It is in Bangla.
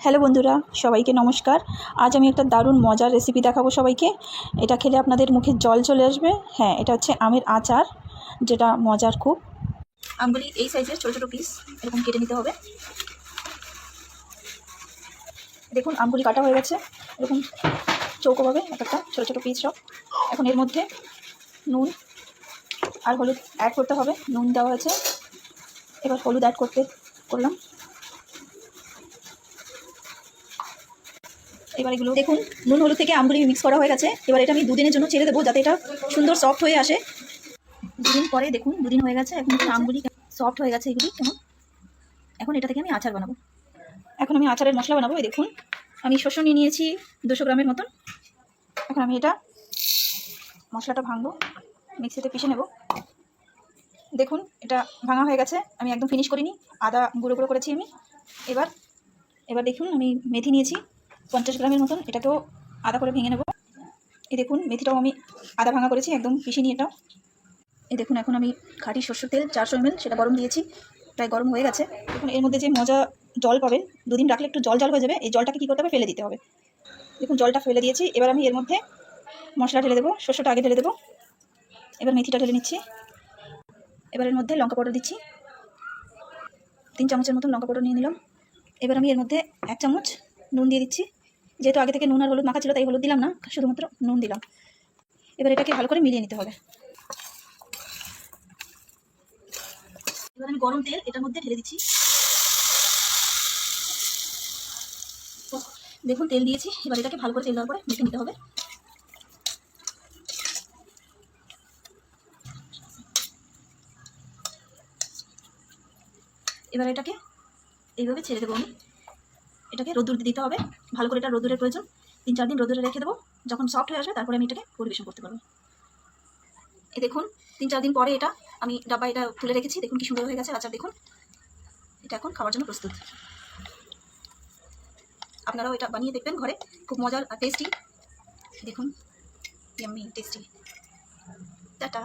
হ্যালো বন্ধুরা, সবাইকে নমস্কার। আজ আমি একটা দারুণ মজার রেসিপি দেখাবো সবাইকে। এটা খেলে আপনাদের মুখে জল চলে আসবে। হ্যাঁ, এটা হচ্ছে আমের আচার, যেটা মজার খুব। আমগুলি এই সাইজের ছোটো ছোটো পিস এরকম কেটে নিতে হবে। দেখুন আমগুলি কাটা হয়ে গেছে, এরকম চৌকোভাবে একটা ছোটো ছোটো পিস সব। এখন এর মধ্যে নুন আর হলুদ অ্যাড করতে হবে। নুন দেওয়া হয়েছে, এবার হলুদ অ্যাড করলাম। এবার এগুলো দেখুন, নুন হলুদ থেকে আমগুলি মিক্স করা হয়ে গেছে। এবার এটা আমি দুদিনের জন্য ছেড়ে দেবো, যাতে এটা সুন্দর সফট হয়ে আসে। দুদিন পরে দেখুন, দুদিন হয়ে গেছে, এখন আমগুলি সফট হয়ে গেছে এগুলি কেমন। এখন এটা থেকে আমি আচার বানাবো। এখন আমি আচারের মশলা বানাবো। এই দেখুন, আমি শস্য নিয়ে নিয়েছি 200 গ্রামের মতন। এখন আমি এটা মশলাটা ভাঙবো, মিক্সিতে পিষে নেব। দেখুন এটা ভাঙা হয়ে গেছে, আমি একদম ফিনিশ করিনি, আদা গুঁড়ো গুঁড়ো করেছি আমি। এবার দেখুন, আমি মেথি নিয়েছি 50 গ্রামের মতন, এটাকেও আদা করে ভেঙে নেব। এই দেখুন মেথিটাও আমি আদা ভাঙা করেছি, একদম পিষিনি এটাও। এই দেখুন, এখন আমি খাঁটি সরষের তেল 400 ml সেটা গরম দিয়েছি, প্রায় গরম হয়ে গেছে। দেখুন এর মধ্যে যে মজা জল পাবেন, দুদিন রাখলে একটু জল জল হয়ে যাবে। এই জলটাকে কী করতে হবে, ফেলে দিতে হবে। দেখুন জলটা ফেলে দিয়েছি। এবার আমি এর মধ্যে মশলা ঢেলে দেবো, শস্যটা আগে ঢেলে দেবো। এবার মেথিটা ঢেলে নিচ্ছি। এবার এর মধ্যে লঙ্কা পাউডার দিচ্ছি, 3 চামচের মতন লঙ্কা পাউডার নিয়ে নিলাম। এবার আমি এর মধ্যে 1 চামচ নুন দিয়ে দিচ্ছি। যেহেতু আগে থেকে নুন আর হলুদ মাখা ছিল, তাই হলুদ দিলাম না, শুধুমাত্র নুন দিলাম। এবার এটাকে ভালো করে মিলিয়ে নিতে হবে। এবার আমি গরম তেল এটার মধ্যে ঢেলে দিচ্ছি। দেখুন তেল দিয়েছি, এবার এটাকে ভালো করে তেল দেওয়ার পরে মেখে নিতে হবে। এবার এটাকে এইভাবে ছেড়ে দেবো আমি। এটাকে রোদ্দুর দিতে হবে ভালো করে, এটা রোদ্দুরের প্রয়োজন। 3-4 দিন রোদ্দুরে রেখে দেবো, যখন সফট হয়ে আসবে তারপরে আমি এটাকে পরিবেশন করতে পারবো। এই দেখুন 3-4 দিন পরে এটা আমি ডাব্বা এটা তুলে রেখেছি। দেখুন কি সুন্দর হয়ে গেছে আচার। দেখুন এটা এখন খাওয়ার জন্য প্রস্তুত। আপনারাও এটা বানিয়ে দেখবেন ঘরে, খুব মজার আর টেস্টি। দেখুন ইয়াম্মি টেস্টি। টাটা।